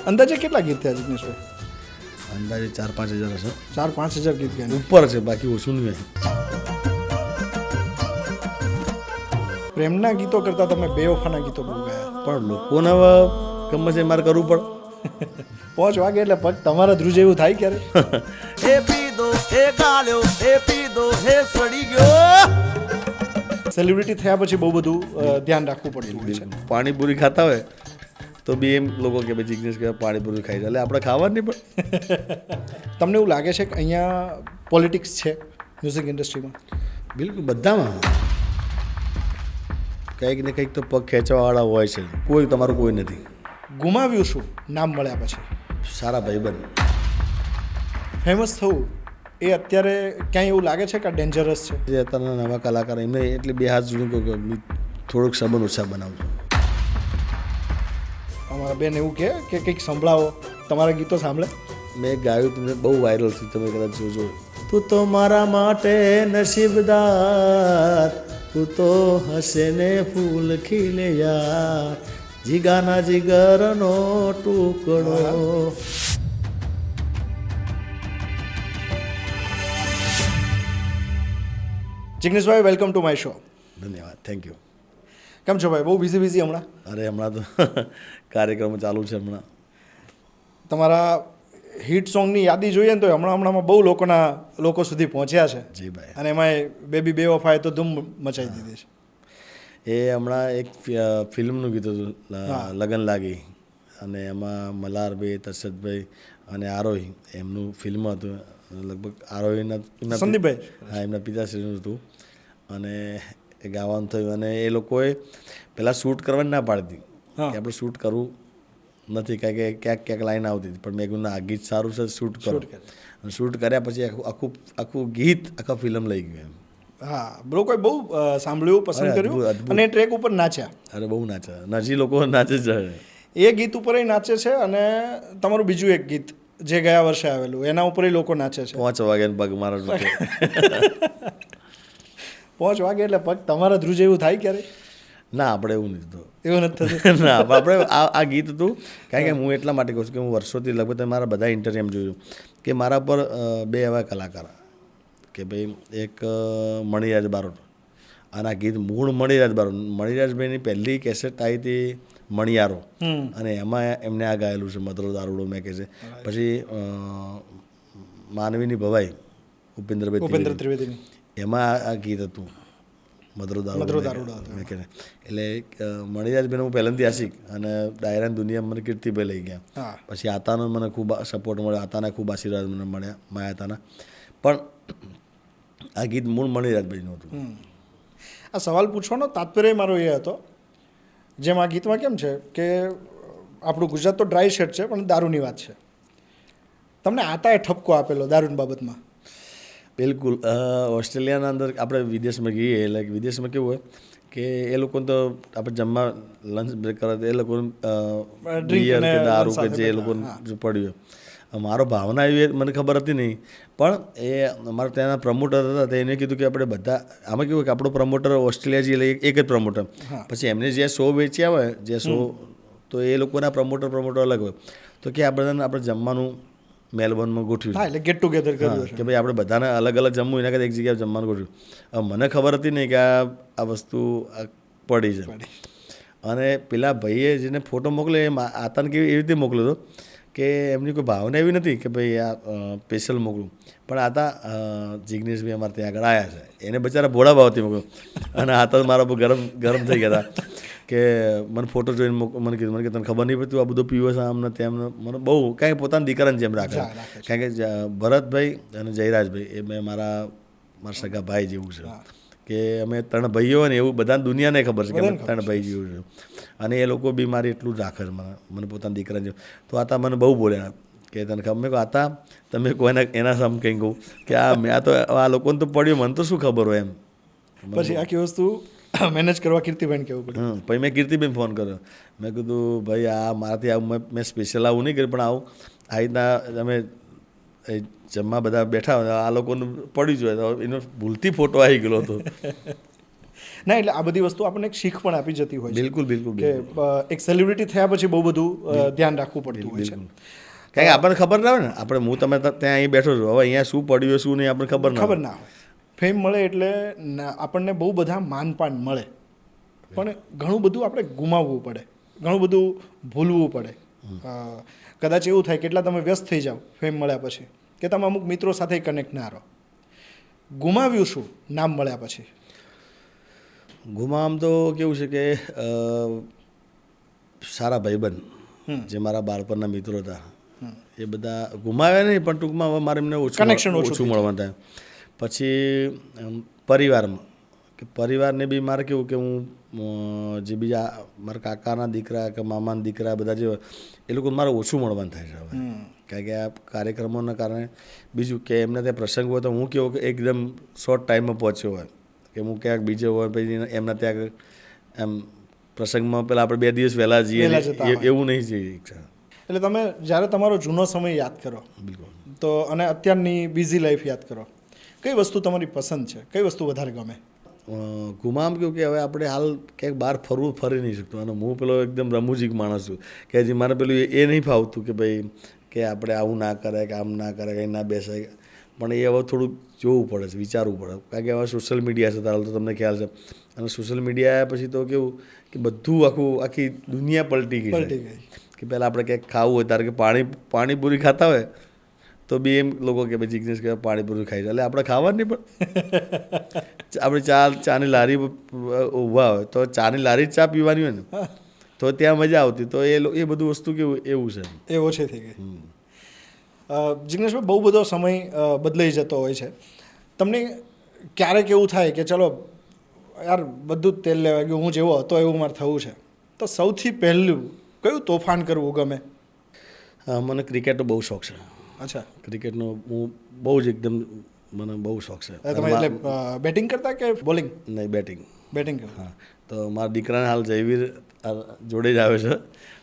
અંદાજે કેટલા ગીત થયા જિગ્નેશભાઈ? અંદાજે 4-5 હજાર હશે. 4-5 હજાર ગીત ગયા ઉપર છે, બાકી ઓછું નહીં. પ્રેમના ગીતો કરતાં તમે બેવફાના ગીતો બહુ ગયા. પણ લોકોને હવે ગમે છે મારે કરવું પડે. 5 વાગે એટલે પગ તમારા ધ્રુજ એવું થાય ક્યારે? હે પીધો હે ગાળ્યો હે પીધો હે સડી ગયો. સેલિબ્રિટી થયા પછી બહુ બધું ધ્યાન રાખવું પડતું હોય છે. પાણીપુરી ખાતા હોય તો બી એમ લોકો કે ભાઈ જિગ્નેશ કે પાણીપુરી ખાઈ એટલે આપણે ખાવાની પણ. તમને એવું લાગે છે કે અહીંયા પોલિટિક્સ છે મ્યુઝિક ઇન્ડસ્ટ્રીમાં? બિલકુલ બધામાં કંઈક ને કંઈક તો પગ ખેંચવાવાળા હોય છે. કોઈ તમારું કોઈ નથી. ગુમાવ્યું શું નામ મળ્યા પછી? સારા ભાઈબંધ. ફેમસ થવું એ અત્યારે ક્યાંય એવું લાગે છે કે ડેન્જરસ છે? જે અત્યારના નવા કલાકાર એમને એટલે 2 હાથ જોડીને કહું કે થોડુંક સંબંધ ઓછા બનાવજો. અમારા બેન એવું કહે કે કંઈક સંભળાવો, તમારા ગીતો સાંભળે. મેં ગાયું તમને બહુ વાયરલ થયું, તમે કદાચ જોજો. તું તો મારા માટે નસીબદાર, તું તો હસે ને ફૂલ ખીલે યાર, જીગાના જીગરનો ટુકડો. જિગ્નેશભાઈ, વેલકમ ટુ માય શો. ધન્યવાદ, થેન્ક યુ. કેમ છો ભાઈ? બહુ બિઝી હમણાં? અરે હમણાં તો કાર્યક્રમ ચાલુ છે. હમણાં તમારા હિટ સોંગની યાદી જોઈએ ને તો હમણાંમાં બહુ લોકો સુધી પહોંચ્યા છે. જી ભાઈ. અને એમાંય બેબી બેવફાએ તો ધૂમ મચાવી દીધી છે. એ હમણાં એક ફિલ્મનું ગીત હતું લગન લાગી, અને એમાં મલ્હારભાઈ, તરસદભાઈ અને આરોહી એમનું ફિલ્મ હતું. લગભગ આરોહીના સંદીપભાઈ, હા, એમના પિતાશ્રીનું હતું. અને એ ગાવાનું થયું. અને એ લોકોએ પહેલાં શૂટ કરવાની ના પાડી હતી કે આપણે શૂટ કરવું નથી, કારણ કે ક્યાંક લાઈન આવતી હતી. પણ મેં કીધું ના, આ ગીત સારું છે, શૂટ કરો. અને શૂટ કર્યા પછી આખું ગીત આખા ફિલ્મ લઈ ગયું એમ. હા, લોકોએ બહુ સાંભળ્યું, પસંદ કર્યું અને એ ટ્રેક ઉપર નાચ્યા. અરે બહુ નાચ્યા, નજી લોકો નાચે જ. એ ગીત ઉપર નાચે છે. અને તમારું બીજું એક ગીત જે ગયા વર્ષે આવેલું એના ઉપર લોકો નાચે છે. 5 વાગ્યાને પગ મારા 5 વાગે એટલે પગ તમારા ધ્રુજ એવું થાય ક્યારે? ના, આપણે એવું નથી થતું. એવું નથી થતું? ના, આપણે આ ગીત હતું. કારણ કે હું એટલા માટે કહું છું કે હું વર્ષોથી લગભગ તમે મારા બધા ઇન્ટરવ્યુ એમ જોયું કે મારા પર 2 એવા કલાકાર કે ભાઈ, એક મણિરાજ બારોટ, અને આ ગીત મૂળ મણિરાજ બારોટ. મણિરાજભાઈની પહેલી કેસેટ આવી હતી મણિયારો, અને એમાં એમને આ ગાયેલું છે મધરો દારૂડો મેં કહે છે. પછી માનવીની ભવાઈ ઉપેન્દ્ર ત્રિવેદીની, એમાં આ ગીત હતું મધરો દારૂડો મેં કહે. એટલે મણિરાજભાઈને હું પહેલાંથી આશિક, અને ડાયરાની દુનિયા મને કીર્તિભાઈ લઈ ગયા. પછી આતાનો મને ખૂબ સપોર્ટ મળ્યો, આતાના ખૂબ આશીર્વાદ મને મળ્યા, માયા આતાના. પણ આ ગીત મૂળ મણિરાજભાઈનું હતું. આ સવાલ પૂછવાનો તાત્પર્ય મારો એ હતો, જેમ આ ગીતમાં કેમ છે કે આપણું ગુજરાત તો ડ્રાય શેડ છે, પણ દારૂની વાત છે. તમને આતાએ ઠપકો આપેલો દારૂની બાબતમાં? બિલકુલ. ઓસ્ટ્રેલિયાના અંદર આપણે વિદેશમાં ગઈએ, એટલે વિદેશમાં કેવું હોય કે એ લોકોને તો આપણે જમવા લંચ બ્રેક કરે તો એ લોકોને બિયર કે દારૂ કે જે એ લોકોને પડ્યું. મારો ભાવના એવી મને ખબર હતી નહીં, પણ એ અમારા ત્યાંના પ્રમોટર હતા તો એને કીધું કે આપણે બધા આમાં કેવું કે આપણો પ્રમોટર ઓસ્ટ્રેલિયા જઈએ એક જ પ્રમોટર, પછી એમને જે શો વેચ્યા હોય જે શો, તો એ લોકોના પ્રમોટર અલગ હોય. તો કે આ બધાને આપણે જમવાનું મેલબોર્નમાં ગોઠવ્યું. એટલે ગેટ ટુગેધર કર્યું કે ભાઈ આપણે બધાને અલગ અલગ જમવું, એના કરતાં એક જગ્યાએ જમવાનું ગોઠવ્યું. હવે મને ખબર હતી નહીં કે આ વસ્તુ પડી છે. અને પેલા ભાઈએ જેને ફોટો મોકલ્યો એ આતાને કેવી એવી રીતે મોકલ્યો હતો કે એમની કોઈ ભાવના એવી નથી કે ભાઈ આ સ્પેશિયલ મોકલું, પણ આતા જિગ્નેશભાઈ અમારે ત્યાં આગળ આવ્યા છે, એને બચારા ભોળા ભાવથી મોકલ્યો. અને આતા મારા પર ગરમ થઈ ગયા હતા કે મને ફોટો જોઈને મને કીધું કે તને ખબર નહીં પડતી આ બધું પીવો છે આમ ને તેમ. મને બહુ કાંઈ પોતાની દીકરાને જેમ રાખે. કારણ કે ભરતભાઈ અને જયરાજભાઈ એ મેં મારા સગા ભાઈ જેવું છે, કે અમે 3 ભાઈઓ ને એવું બધાને દુનિયાને ખબર છે કે અમે 3 ભાઈ જેવું છે. અને એ લોકો બી મારે એટલું જ રાખે છે મને પોતાના દીકરા જેવું. તો આતા મને બહુ બોલ્યા કે તને ખબર, મેં કહું આતા તમે કોઈ એના સામે કંઈ કહું કે મેં તો આ લોકોને તો પડ્યું, મને તો શું ખબર હોય એમ. પછી આખી વસ્તુ મેનેજ કરવા કીર્તિભાઈને કહેવું પડ્યું. પછી મેં કીર્તિભાઈને ફોન કર્યો, મેં કીધું ભાઈ આ મારાથી આવું મેં સ્પેશિયલ આવું નહીં કર્યું, પણ આવું આ રીતના તમે જમવા બધા બેઠા હોય આ લોકોનું પડ્યું જ હોય, એનો ભૂલથી ફોટો આવી ગયેલો હતો. ના એટલે આ બધી વસ્તુ આપણને એક શીખ પણ આપી જતી હોય છે બિલકુલ બિલકુલ કે એક સેલિબ્રિટી થયા પછી બહુ બધું ધ્યાન રાખવું પડતું હોય છે. કારણ કે આપણને ખબર ના હોય ને, આપણે હું તમે ત્યાં અહીં બેઠો છું, હવે અહીંયા શું પડ્યું શું નહીં આપણને ખબર ના ખબર હોય. ના હોય. ફેમ મળે એટલે આપણને બહુ બધા માનપાન મળે, પણ ઘણું બધું આપણે ગુમાવવું પડે, ઘણું બધું ભૂલવું પડે. કદાચ એવું થાય કેટલા તમે વ્યસ્ત થઈ જાઓ ફેમ મળ્યા પછી, કે તમે અમુક મિત્રો સાથે કનેક્ટ ના રહો. ગુમાવ્યું શું નામ મળ્યા પછી? ગુમામ તો કેવું છે કે સારા ભાઈબંધ જે મારા બાળપણના મિત્રો હતા એ બધા ગુમાવ્યા નહીં, પણ ટૂંકમાં હવે મારે એમને Connection ઓછું ઓછું મળવાનું થાય. પછી પરિવારમાં, કે પરિવારને બી મારે કેવું કે હું જે બીજા મારા કાકાના દીકરા કે મામાના દીકરા બધા જે એ લોકો મારે ઓછું મળવાનું થાય છે હવે. કારણ કે આ કાર્યક્રમોના કારણે બીજું કે એમને ત્યાં પ્રસંગ હોય તો હું કેવું કે એકદમ શોર્ટ ટાઈમમાં પહોંચ્યો હોય, કે હું ક્યાંક બીજે હોય પછી એમના ત્યાં એમ પ્રસંગમાં પેલા આપણે 2 દિવસ વહેલા જઈએ વહેલા જતા હોય. એવું નહીં જઈએ. એટલે તમે જ્યારે તમારો જૂનો સમય યાદ કરો બિલકુલ. તો અને અત્યારની બિઝી લાઈફ યાદ કરો, કઈ વસ્તુ તમારી પસંદ છે, કઈ વસ્તુ વધારે ગમે? ગુમામ કેવું કે હવે આપણે હાલ ક્યાંક બહાર ફરી નહીં શકતું, અને હું પેલો એકદમ રમૂજીક માણસ છું કે હજી મારે પેલું એ નહીં ફાવતું કે ભાઈ કે આપણે આવું ના કરાય કે આમ ના કરાય કંઈ ના બેસાય, પણ એ હવે થોડુંક જોવું પડે છે, વિચારવું પડે. કારણ કે હવે સોશિયલ મીડિયા છે તારે તો તમને ખ્યાલ છે, અને સોશિયલ મીડિયા આવ્યા પછી તો કેવું કે બધું આખી દુનિયા પલટી ગઈ છે. કે પહેલાં આપણે ક્યાંક ખાવું હોય તારે કે પાણીપુરી ખાતા હોય તો બી એમ લોકો કે ભાઈ જિગ્નેશ કે પાણીપુરી ખાઈ જાય, એટલે આપણે ખાવા જ નહીં, પણ આપણે ચાની લારી ઊભા હોય તો ચાની લારી જ ચા પીવાની હોય ને તો ત્યાં મજા આવતી. તો એ બધું વસ્તુ કેવું એવું છે, એ ઓછી થઈ ગઈ. જિગ્નેશભાઈ, બહુ બધો સમય બદલાઈ જતો હોય છે. તમને ક્યારેક એવું થાય કે ચલો યાર બધું જ તેલ લેવા ગયું, હું જેવો હતો એવું મારે થવું છે, તો સૌથી પહેલું કયું તોફાન કરવું ગમે? મને ક્રિકેટનો બહુ શોખ છે. અચ્છા, ક્રિકેટનો હું બહુ જ એકદમ મને બહુ શોખ છે. તમે એટલે બેટિંગ કરતા કે બોલિંગ? નહીં, બેટિંગ. બેટિંગ કરતા. હા, તો મારા દીકરાને હાલ જયવીર જોડે જ આવે છે,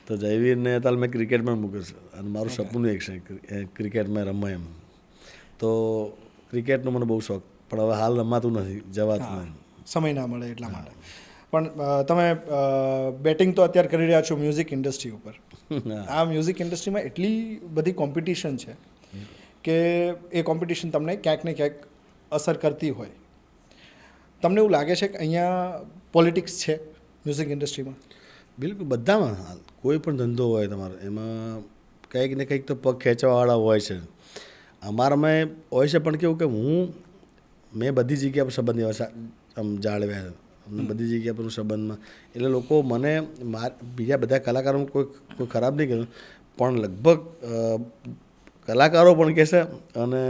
તો જયવીરને તાલ મેં ક્રિકેટમાં મૂક્યો છે, અને મારું સપનું એક છે ક્રિકેટમાં રમવા એમ. તો ક્રિકેટનો મને બહુ શોખ, પણ હવે હાલ રમાતું નથી, જવાતું નથી, સમય ના મળે એટલા માટે. પણ તમે બેટિંગ તો અત્યારે કરી રહ્યા છો મ્યુઝિક ઇન્ડસ્ટ્રી ઉપર. આ મ્યુઝિક ઇન્ડસ્ટ્રીમાં એટલી બધી કોમ્પિટિશન છે કે એ કોમ્પિટિશન તમને ક્યાંક ને ક્યાંક અસર કરતી હોય. તમને એવું લાગે છે કે અહીંયા પોલિટિક્સ છે મ્યુઝિક ઇન્ડસ્ટ્રીમાં? બિલકુલ, બધામાં. હાલ કોઈ પણ ધંધો હોય તમારો એમાં કંઈક ને કંઈક તો પગ ખેંચવાવાળા હોય છે. અમારામાં હોય છે, પણ કેવું કે મેં બધી જગ્યા પર સંબંધ એવા આમ જાળવ્યા છે, અમને બધી જગ્યા પર સંબંધમાં, એટલે લોકો મને બીજા બધા કલાકારો કોઈ ખરાબ નહીં કહેતું, પણ લગભગ કલાકારો પણ કહેશે, અને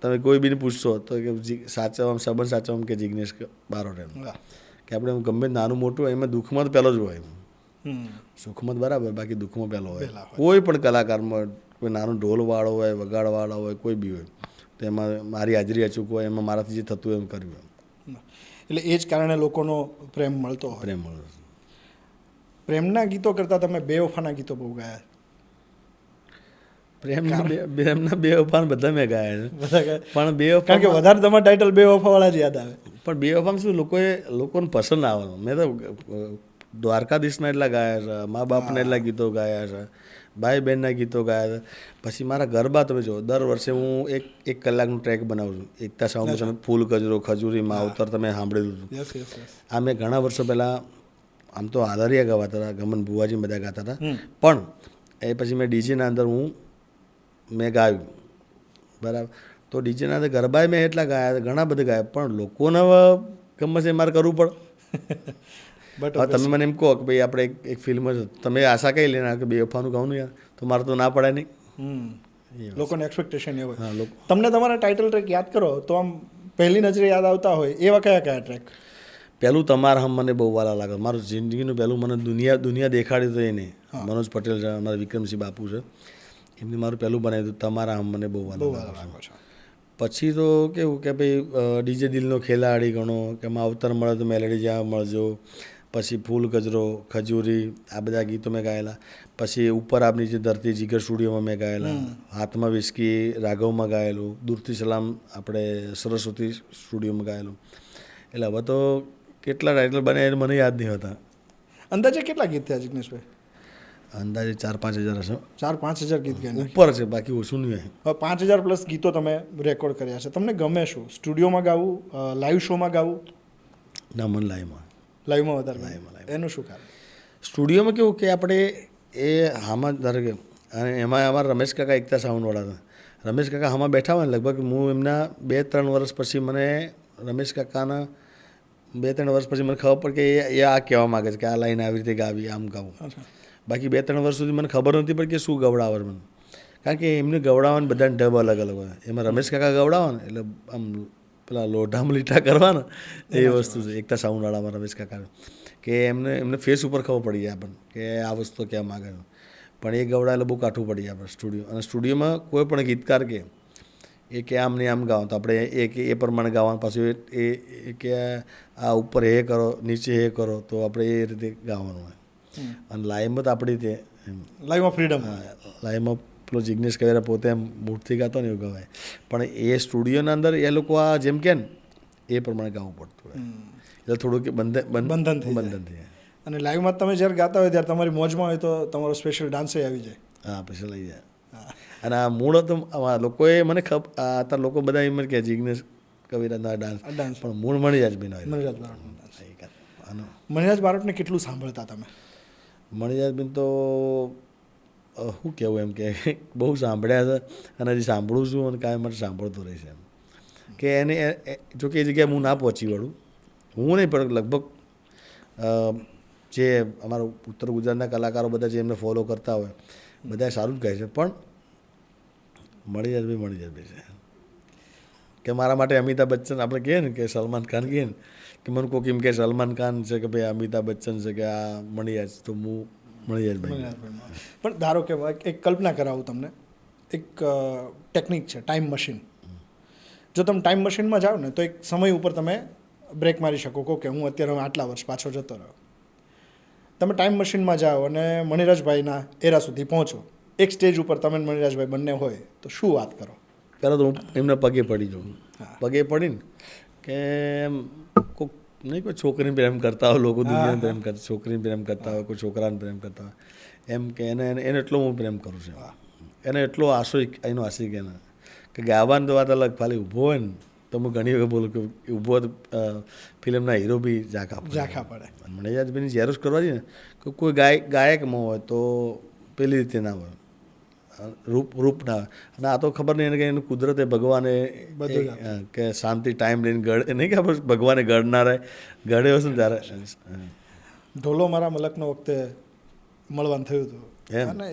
તમે કોઈ બીને પૂછશો તો કે સંબંધ સાચવવામાં કે જિગ્નેશ બારોટ એમ, કે આપણે ગમે નાનું મોટું હોય એમાં દુઃખમાં તો પહેલો જ હોય, સુખમાં તો બરાબર, બાકી દુઃખમાં પહેલો હોય. કોઈ પણ કલાકારમાં કોઈ નાનું ઢોલવાળો હોય, વગાડવાળો હોય, કોઈ બી હોય, તો એમાં મારી હાજરી અચૂક હોય, એમાં મારાથી જે થતું એમ કર્યું. એટલે એ જ કારણે લોકોનો પ્રેમ મળતો હોય. પ્રેમ મળે. પ્રેમના ગીતો કરતાં તમે બેવફાના ગીતો બહુ ગાયા? પ્રેમના બેવફા બધા મેં ગાયા છે, પણ બેવફા કારણ કે વધારે તમારા ટાઇટલ બેવફાવાળા જ યાદ આવે. પણ બેવફામાં શું લોકોને પસંદ આવે. મેં તો દ્વારકાધીશના એટલા ગાયા છે, મા બાપના એટલા ગીતો ગાયા છે, ભાઈ બહેનના ગીતો ગાયા છે. પછી મારા ગરબા તમે જો, દર વર્ષે હું એક કલાકનું ટ્રેક બનાવું છું. એકતા સાઉન્ડ તમે ફૂલ કજરો, ખજૂરી, માવતર તમે સાંભળેલું હતું. આ મેં ઘણા વર્ષો પહેલાં આમ તો આધારિયા ગાતા હતા, ગમન ભુવાજી બધા ગાતા હતા, પણ એ પછી મેં ડીજેના અંદર મેં ગાયું, બરાબર. તો ડીજેના અંદર ગરબાએ મેં એટલા ગાયા, ઘણા બધા ગાયા, પણ લોકોને ગમે છે મારે કરવું પડે. હવે તમે મને એમ કહો કે ભાઈ આપણે એક ફિલ્મ છે, તમે આશા કઈ લઈને કે બેવફાનું ગાઉં યાર, તો મારે તો ના પડે નહીં. લોકોને એક્સપેક્ટેશન એ હોય. તમને તમારા ટાઇટલ ટ્રેક યાદ કરો તો આમ પહેલી નજરે યાદ આવતા હોય એવા કયા ટ્રેક? પહેલું તમારા હમ મને બહુ વાલા લાગે. મારું જિંદગીનું પહેલું મને દુનિયા દેખાડી તો એને મનોજ પટેલ છે, અમારા વિક્રમસિંહ બાપુ છે, એમને મારું પહેલું બનાવ્યું હતું તમારા હમ મને બહુ વાલા લાગે. પછી તો કેવું કે ભાઈ ડીજે દિલનો ખેલાડી ગણો, કે માવતર મળે તો મેલેડી જ્યાં મળજો, પછી ફૂલ ગજરો, ખજૂરી, આ બધા ગીતો મેં ગાયેલા. પછી ઉપર આપની જે ધરતી જીગર સ્ટુડિયોમાં મેં ગાયેલા, હાથમાં વિસ્કી રાઘવમાં ગાયેલું, દૂરથી સલામ આપણે સરસ્વતી સ્ટુડિયોમાં ગાયેલું. એટલે હવે તો કેટલા ટાઇટલ બને એ મને યાદ નહીં હોતા. અંદાજે કેટલા ગીત થયા જિગ્નેશભાઈ? અંદાજે 4-5 હજાર હશે. 4-5 હજાર ગીત ગયા. ઉપર છે, બાકી ઓછું નહીં હોય. હવે 5,000 પ્લસ ગીતો તમે રેકોર્ડ કર્યા છે. તમને ગમે શું? સ્ટુડિયોમાં ગાવું, લાઈવ શોમાં ગાવું? ના, મને લાઈવમાં લાઈવમાં વધારે ગમે. એનું શું કારણ? સ્ટુડિયોમાં કેવું કે આપણે એ હામાં ધારો કે અને એમાં અમારા રમેશ કાકા એકતા સાઉન્ડવાળા હતા. રમેશ કાકા હામાં બેઠા હોય ને લગભગ હું એમના 2-3 વર્ષ પછી મને રમેશ કાકાના 2-3 વર્ષ પછી મને ખબર પડે કે એ આ કહેવા માગે છે કે આ લાઈન આવી રીતે ગાવી, આમ ગાવું. બાકી 2-3 વર્ષ સુધી મને ખબર નથી પડી કે શું ગવડાવે મને, કારણ કે એમને ગવડાવવાને બધાને ઢબ અલગ અલગ હોય. એમાં રમેશ કાકા ગવડાવે ને એટલે આમ પેલા લોઢામાં લીટા કરવાના એ વસ્તુ છે એકતા સાઉન્ડવાળામાં રમેશ કાકા, કે એમને ફેસ ઉપર ખબર પડી જાય આપણને કે આ વસ્તુ ક્યાં માગે છે. પણ એ ગવડા એટલે બહુ કાઠું પડી જાય આપણે સ્ટુડિયો. અને સ્ટુડિયોમાં કોઈ પણ ગીતકાર કે આમ ને આમ ગાવાનું તો આપણે એ પ્રમાણે ગાવાનું. પાછું એ કે આ ઉપર એ કરો, નીચે એ કરો, તો આપણે એ રીતે ગાવાનું હોય. અને લાઈવમાં તો આપણી રીતે લાઈવમાં ફ્રીડમ. લાઈવમાં પેલો જિગ્નેશ કવેરા પોતે એમ મૂર્તિ ગાતો ને એવું ગવાય. પણ એ સ્ટુડિયોના અંદર એ લોકો આ જેમ કે ને એ પ્રમાણે ગાવું પડતું હોય એટલે થોડુંક બંધન થઈ જાય. અને લાઈવમાં તમે જ્યારે ગાતા હોય ત્યારે તમારી મોજમાં હોય તો તમારો સ્પેશિયલ ડાન્સ આવી જાય. હા, પછી લઈ જાય. અને આ મૂળ તો લોકોએ મને અત્યારે લોકો બધા એમ કે જિગ્નેશ કવિરાજનો ડાન્સ, પણ મૂળ મણિરાજ ભાઈનો. મણિરાજ બારોટને કેટલું સાંભળતા તમે? મણિરાજ ભાઈ તો શું કહેવું એમ કે બહુ સાંભળ્યા છે અને હજી સાંભળું છું અને કાંઈ માટે સાંભળતો રહીશ એમ કે એને જોકે એ જગ્યાએ હું ના પહોંચી વળું, હું નહીં, પણ લગભગ જે અમારા ઉત્તર ગુજરાતના કલાકારો બધા જે એમને ફોલો કરતા હોય બધા સારું જ કહે છે. પણ મણિરાજભાઈ છે કે મારા માટે અમિતાભ બચ્ચન આપણે કહીએ ને કે સલમાન ખાન કહીએ ને કે મને કોઈ કેમ કે સલમાન ખાન છે કે ભાઈ અમિતાભ બચ્ચન છે કે આ મણિરાજ, તો હું મણિરાજભાઈ. પણ ધારો કે એક કલ્પના કરાવું તમને, એક ટેકનિક છે ટાઈમ મશીન. જો તમે ટાઈમ મશીનમાં જાઓ ને તો એક સમય ઉપર તમે બ્રેક મારી શકો કે હું અત્યારે આટલા વર્ષ પાછો જતો રહ્યો. તમે ટાઈમ મશીનમાં જાઓ અને મણિરાજભાઈના એરા સુધી પહોંચો, એક સ્ટેજ ઉપર તમે મણિરાજભાઈ બંને હોય તો શું વાત કરો? પહેલાં તો હું એમના પગે પડી જાઉં. પગે પડીને કે કોઈક નહીં, કોઈ છોકરીને પ્રેમ કરતા હોય લોકો, દુનિયાને પ્રેમ કરતા, છોકરીને પ્રેમ કરતા હોય, કોઈ છોકરાને પ્રેમ કરતા હોય, એમ કે એને એટલો હું પ્રેમ કરું છું. એને એટલો આશો એનો આશિક એને કે ગાવાની તો વાત અલગ, ખાલી ઊભો હોય ને તો હું ઘણી વખત બોલું કે ઊભો ફિલ્મના હીરો બી ઝાંખા પડે. મણિરાજભાઈની ઝેરોસ કરવા જઈએ ને કે કોઈ ગાયકમાં હોય તો પેલી રીતે ના હોય, રૂપ ના હોય. અને આ તો ખબર નહીં કે એનું કુદરતે ભગવાને કે શાંતિ ટાઈમ લઈને ગળે નહીં કે આપણે ભગવાને ગળનારે ગળે હશે ને ત્યારે. ઢોલો મારા મલકનો વખતે મળવાનું થયું હતું અને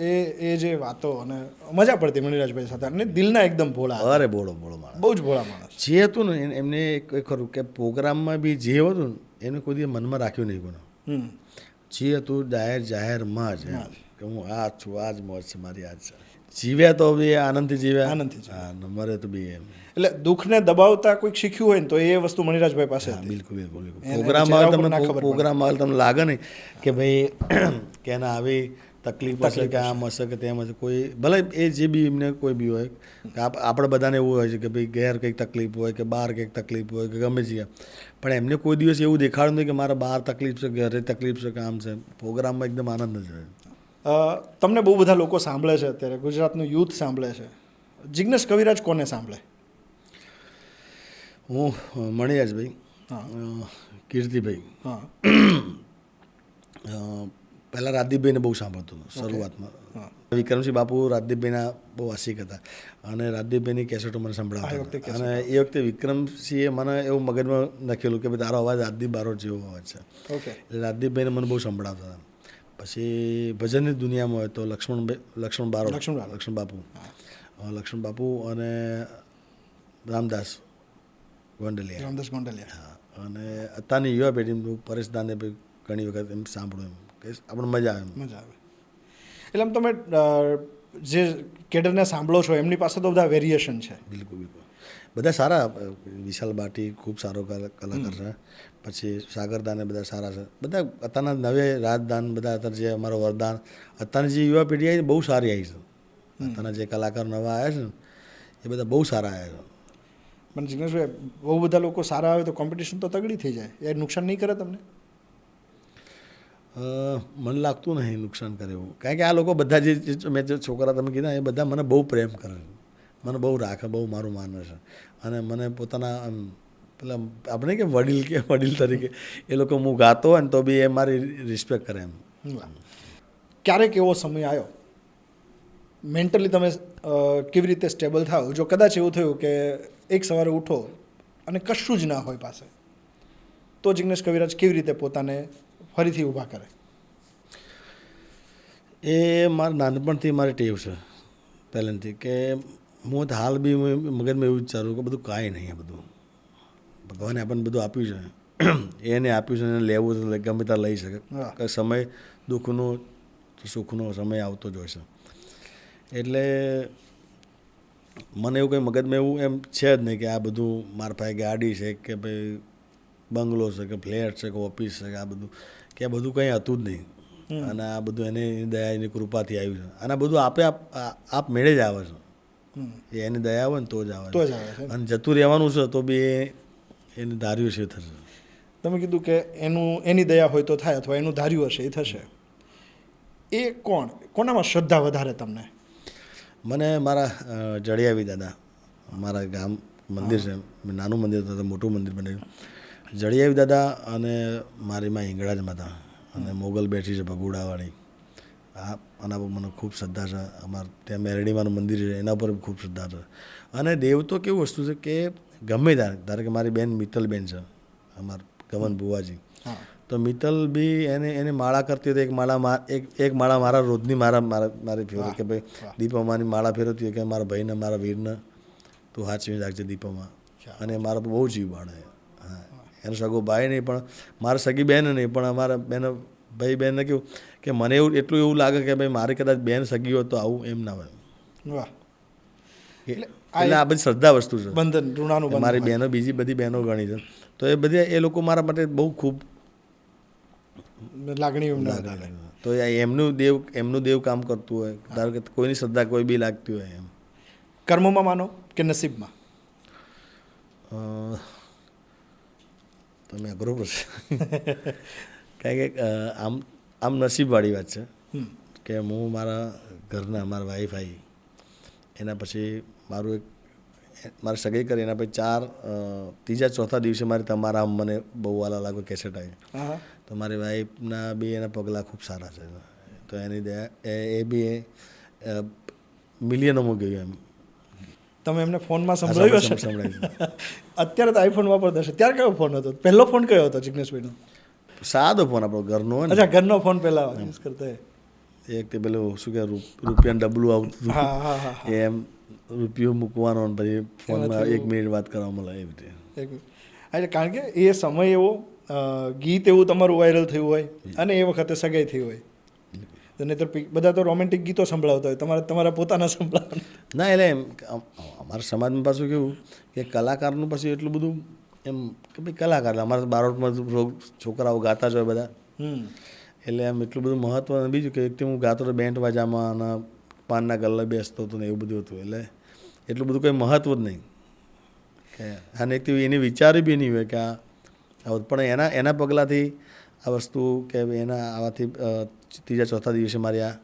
એ જે વાતો અને મજા પડતી મણિરાજભાઈ સાથે, અને દિલના એકદમ ભોળા. અરે ભોળો માણસ, બહુ જ ભોળા માણસ જે હતું ને એમને ખરું કે પ્રોગ્રામમાં બી જે હતું ને એને કોઈ દિવસ મનમાં રાખ્યું નહીં કોને. જે હતું જાહેરમાં જ કે હું આ છું, આ જ મોજ છે મારી, આ જ છે. જીવ્યા તો બી આનંદથી જીવ્યા. હા, મરે તો બી એમ. એટલે દુઃખને દબાવતા કોઈક શીખ્યું હોય ને તો એ વસ્તુ મણિરાજભાઈ પાસે. બિલકુલ. પ્રોગ્રામમાં તમને લાગે નહીં કે ભાઈ કે એને આવી તકલીફ હશે કે આમ હશે કે તેમ હશે, કોઈ ભલે એ જે બી એમને કોઈ બી હોય કે આપણે બધાને એવું હોય છે કે ભાઈ ઘેર કંઈક તકલીફ હોય કે બહાર કંઈક તકલીફ હોય કે ગમે છે, પણ એમને કોઈ દિવસ એવું દેખાડું નહીં કે મારે બહાર તકલીફ છે, ઘરે તકલીફ છે કે આમ છે. પ્રોગ્રામમાં એકદમ આનંદ જ હોય. તમને બહુ બધા લોકો સાંભળે છે અત્યારે, ગુજરાતનું યુથ સાંભળે છે. જિગ્નેશ કવિરાજ કોને સાંભળે? હું મણિરાજભાઈ, કીર્તિભાઈ, પહેલાં રાજદીપભાઈને બહુ સાંભળતો હતો શરૂઆતમાં. વિક્રમસિંહ બાપુ રાજદીપભાઈના બહુ આશિક હતા અને રાજદીપભાઈની કેસેટો મને સંભળાવતા. અને એ વખતે વિક્રમસિંહે મને એવું મગજમાં નાખેલું કે ભાઈ તારો અવાજ રાજદીપ બારોટ જેવો અવાજ છે. એટલે રાજદીપભાઈને મને બહુ સંભળાવતા હતા. પછી ભજનની દુનિયામાં હોય તો લક્ષ્મણ બાપુ અને રામદાસ ગોંડલિયા. હા, અને અત્યારની યુવા પેઢીનું પરેશ દાને ઘણી વખત એમ સાંભળ્યું, એમ કે આપણે મજા આવે. એટલે આમ તમે જે કેડરને સાંભળો છો એમની પાસે તો બધા વેરિએશન છે. બિલકુલ. બધા સારા. વિશાલ બાટી ખૂબ સારો કલાકાર છે. પછી સાગરદાને બધા સારા છે. બધા અત્યારના નવે રાજદાન બધા અત્યારે જે અમારો વરદાન, અત્યારની જે યુવા પેઢી આવી બહુ સારી આવી છે. અત્યારના જે કલાકાર નવા આવ્યા છે ને એ બધા બહુ સારા આવ્યા છે. પણ જિગ્નેશભાઈ બહુ બધા લોકો સારા આવે તો કોમ્પિટિશન તો તગડી થઈ જાય, એ નુકસાન નહીં કરે તમને? મને લાગતું નહીં નુકસાન કરે એવું, કારણ કે આ લોકો બધા જે મેં જે છોકરા તમે કીધા એ બધા મને બહુ પ્રેમ કરે છે, મને બહુ રાખે, બહુ મારું માને છે, અને મને પોતાના આમ પેલા આપણે કે વડીલ તરીકે એ લોકો હું ગાતો હોય ને તો બી એ મારી રિસ્પેક્ટ કરે એમ. ક્યારેક એવો સમય આવ્યો મેન્ટલી તમે કેવી રીતે સ્ટેબલ થાવ, જો કદાચ એવું થયું કે એક સવારે ઉઠો અને કશું જ ના હોય પાસે, તો જિગ્નેશ કવિરાજ કેવી રીતે પોતાને ફરીથી ઊભા કરે? એ મારા નાનપણથી મારી ટેવ છે પહેલેથી, કે હું હાલ બી મગજમાં એવું વિચારું કે બધું કાંઈ નહીં, આ બધું ભગવાને આપણને બધું આપ્યું છે, એને આપ્યું છે, એને લેવું તો ગમે ત્યાં લઈ શકે, કે સમય દુઃખનો સુખનો સમય આવતો જ હોય છે. એટલે મને એવું કંઈ મગજમાં એવું એમ છે જ નહીં કે આ બધું મારા પાસે ગાડી છે કે ભાઈ બંગલો છે કે ફ્લેટ છે કે ઓફિસ છે કે આ બધું, કે આ બધું કંઈ હતું જ નહીં, અને આ બધું એની દયા એની કૃપાથી આવ્યું છે, અને આ બધું આપ મેળે જ આવે છે, એની દયા હોય ને તો જ આવે છે, અને જતું રહેવાનું છે તો બી એને ધાર્યું છે થશે. તમે કીધું કે એની દયા હોય તો થાય, અથવા એનું ધાર્યું હશે એ થશે. એ કોનામાં શ્રદ્ધા વધારે તમને? મને મારા જડિયાવી દાદા, મારા ગામ મંદિર છે, નાનું મંદિર હતું, મોટું મંદિર બન્યું, જડિયાવી દાદા અને મારી માં હિંગળાજ માતા અને મોગલ બેઠી છે ભગુડાવાળી, આના પર મને ખૂબ શ્રદ્ધા છે. અમારે ત્યાં મેરડીમાનું મંદિર છે એના પર ખૂબ શ્રદ્ધા છે. અને દેવ તો કેવું વસ્તુ છે કે ગમે ત્યારે, ધારો કે મારી બેન મિત્તલબેન છે, અમારા ગમન બુવાજી, તો મિત્તલ બી એને માળા કરતી હતી, એક માળા મારા રોજની મારી ફેરવી, કે ભાઈ દીપામાની માળા ફેરવતી હોય કે મારા ભાઈને મારા વીરને તું હાચવી રાખજે દીપામાં, અને મારા બહુ જીવ બાળે. હા, એનો સગો ભાઈ નહીં પણ મારા સગી બેન નહીં, પણ અમારા ભાઈ બહેનને કેવું કે મને એટલું એવું લાગે કે ભાઈ મારી કદાચ બેન સગી હોત તો આવું એમ ના હોય. વાહ, એટલે આ બધી શ્રદ્ધા વસ્તુ છે, બંધન ઋણાનું બંધન. મારી બહેનો બીજી બધી બહેનો ગણી છે, તો એ બધી એ લોકો મારા માટે બહુ ખૂબ લાગણી. તો એમનું દેવ કામ કરતું હોય, ધારો કે કોઈની શ્રદ્ધા કોઈ બી લાગતી હોય એમ. કર્મમાં માનો કે નસીબમાં? તમે અઘરો પ્રશ્ન, કારણ કે આમ નસીબવાળી વાત છે કે હું મારા ઘરના મારા વાઈફ આવી એના પછી મારી સગાઈ કરી, એના પછી ત્રીજા ચોથા દિવસે મારી તમારા આમ મને બહુ વાલા લાગો કેસેટ આવી, તો મારી વાઈફના બી એના પગલાં ખૂબ સારા છે, તો એની દયા એ બી મિલિયનોમાં ગયું એમ. તમે એમને ફોનમાં સંભળાવ્યું હશે? સંભળાય. અત્યારે તો આઈફોન વાપરતા હશે, ત્યારે કયો ફોન હતો? પહેલો ફોન કયો હતો જિગ્નેશભાઈનો? સાદો ફોન આપણો ઘરનો હોય ને. અચ્છા, ઘરનો ફોન પહેલા યુઝ કરતા? એક તે પેલું શું કે રૂપિયાનું ડબલું આવતું હતું, એમ રૂપિયો મૂકવાનો પછી ફોનમાં 1 મિનિટ વાત કરવા મળે એવી રીતે. એટલે કારણ કે એ સમય એવો, ગીત એવું તમારું વાયરલ થયું હોય અને એ વખતે સગાઈ થઈ હોય, નહીંતર બધા તો રોમેન્ટિક ગીતો સંભળાવતા હોય, તમારા પોતાના સંભળાવવા ના. એટલે એમ અમારા સમાજમાં પાછું કેવું કે કલાકારનું પછી એટલું બધું એમ કે ભાઈ કલાકાર, અમારા બારોટમાં છોકરાઓ ગાતા જ હોય બધા, એટલે આમ એટલું બધું મહત્વ. બીજું કે એક હું ગાતો હતો બેન્ડ વાજામાં અને પાનના ગલ્લે બેસતો હતો ને એવું બધું હતું, એટલે એટલું બધું કંઈ મહત્વ જ નહીં કે. અને એક એની વિચારી બી નહીં હોય કે આ, પણ એના પગલાંથી આ વસ્તુ કે એના આવાથી ત્રીજા ચોથા દિવસે મારી આ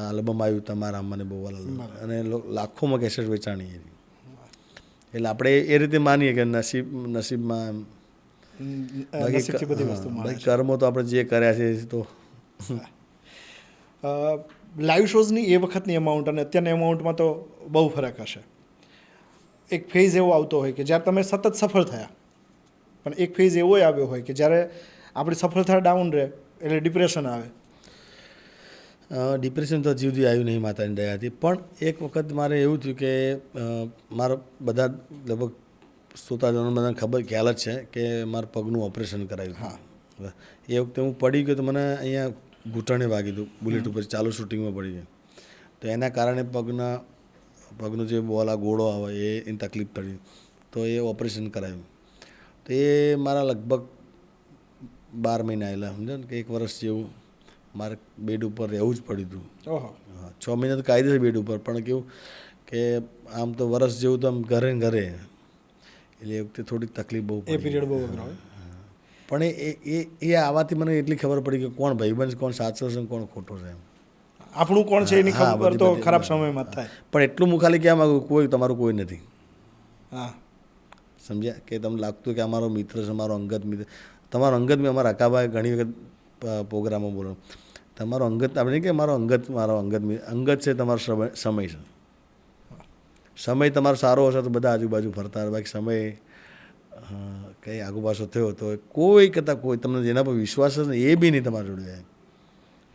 આલ્બમ આવ્યું તમારા મને બહુ વાલા, અને લાખોમાં કેસેટ વેચાણી એની. એટલે આપણે એ રીતે માનીએ કે નસીબમાં બાકી કર્મો તો આપણે જે કર્યા છે તો. લાઈવ શોઝની એ વખતની અમાઉન્ટ અને અત્યારના અમાઉન્ટમાં તો બહુ ફરક હશે. એક ફેઝ એવો આવતો હોય કે જ્યારે તમે સતત સફળ થયા, પણ એક ફેઝ એવો આવ્યો હોય કે જ્યારે આપણી સફળતા ડાઉન રહે એટલે ડિપ્રેશન આવે. ડિપ્રેશન તો હજી સુધી આવ્યું નહીં માતાની દયાથી, પણ એક વખત મારે એવું થયું કે મારા બધા લગભગ શ્રોતાજનો બધાને ખ્યાલ જ છે કે મારા પગનું ઓપરેશન કરાવ્યું. હા, એ વખતે હું પડી ગયો તો મને અહીંયા ઘૂંટણે વાગી હતું, બુલેટ ઉપર ચાલુ શૂટિંગમાં પડી ગયું, તો એના કારણે પગનો જે બોલા ગોળો આવે એની તકલીફ પડી, તો એ ઓપરેશન કરાવ્યું. તો એ મારા લગભગ 12 મહિના આવેલા, સમજો ને કે 1 વર્ષ જેવું મારે બેડ ઉપર રહેવું જ પડ્યું હતું. 6 મહિના તો કાયદેસર બેડ ઉપર, પણ કેવું કે આમ તો વર્ષ જેવું તો આમ ઘરે એટલે એ વખતે થોડીક તકલીફ બહુ એ પડી. પીરિયડ બહુ અઘરો હોય. પણ એ આવવાથી મને એટલી ખબર પડી કે કોણ ભાઈબંધ છે, કોણ સાચો છે, કોણ ખોટો છે એમ. આપણું કોણ છે એની હા, ખબર તો બધી- ખરાબ સમયમાં જ થાય. પણ એટલું હું ખાલી કહેવા માગું, કોઈ તમારું કોઈ નથી. હા, સમજ્યા? કે તમને લાગતું કે અમારો મિત્ર છે, અમારો અંગત મિત્ર. તમારો અંગત મિત્ર અમારા અકાભાઈ ઘણી વખત પ્રોગ્રામો બોલો, તમારો અંગત આપણે નહીં કે મારો અંગત મિત્ર, અંગત છે તમારો સમય છે. સમય તમારો સારો હશે તો બધા આજુબાજુ ફરતા હોય, બાકી સમય કંઈ આગુપાછો થયો તો કોઈ કરતાં કોઈ તમને જેના પર વિશ્વાસ છે ને એ બી નહીં તમારા જોડે જાય.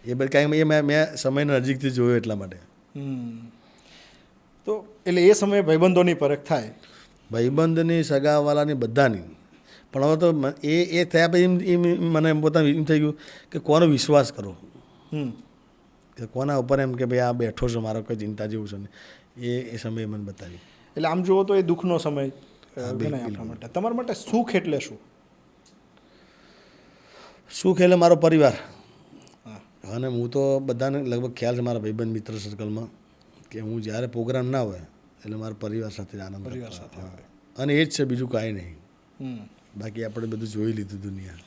એ બધી કાંઈ મેં સમયને નજીકથી જોયો એટલા માટે. તો એટલે એ સમયે ભાઈબંધોની પરખ થાય. ભાઈબંધની, સગાવાલાની, બધાની. પણ હવે તો એ થયા પછી મને પોતાને એમ થઈ ગયું કે કોનો વિશ્વાસ કરો, કે કોના ઉપર એમ કે ભાઈ આ બેઠો છે, મારો કોઈ ચિંતા જેવું છે ને એ સમયે મને બતાવ્યું. એટલે આમ જુઓ તો એ દુઃખનો સમય ગણાય આપણા માટે. તમારા માટે સુખ એટલે શું? સુખ એટલે મારો પરિવાર. હા. અને હું તો બધાને લગભગ ખ્યાલ છે મારા ભાઈબંધ મિત્ર સર્કલમાં કે હું જ્યારે પ્રોગ્રામ ના હોય એટલે મારા પરિવાર સાથે આનંદ પરિવાર કરતો. સાથે હા. હોય. અને એ જ છે, બીજું કાંઈ નહીં. હમ. બાકી આપણે બધું જોઈ લીધું દુનિયા.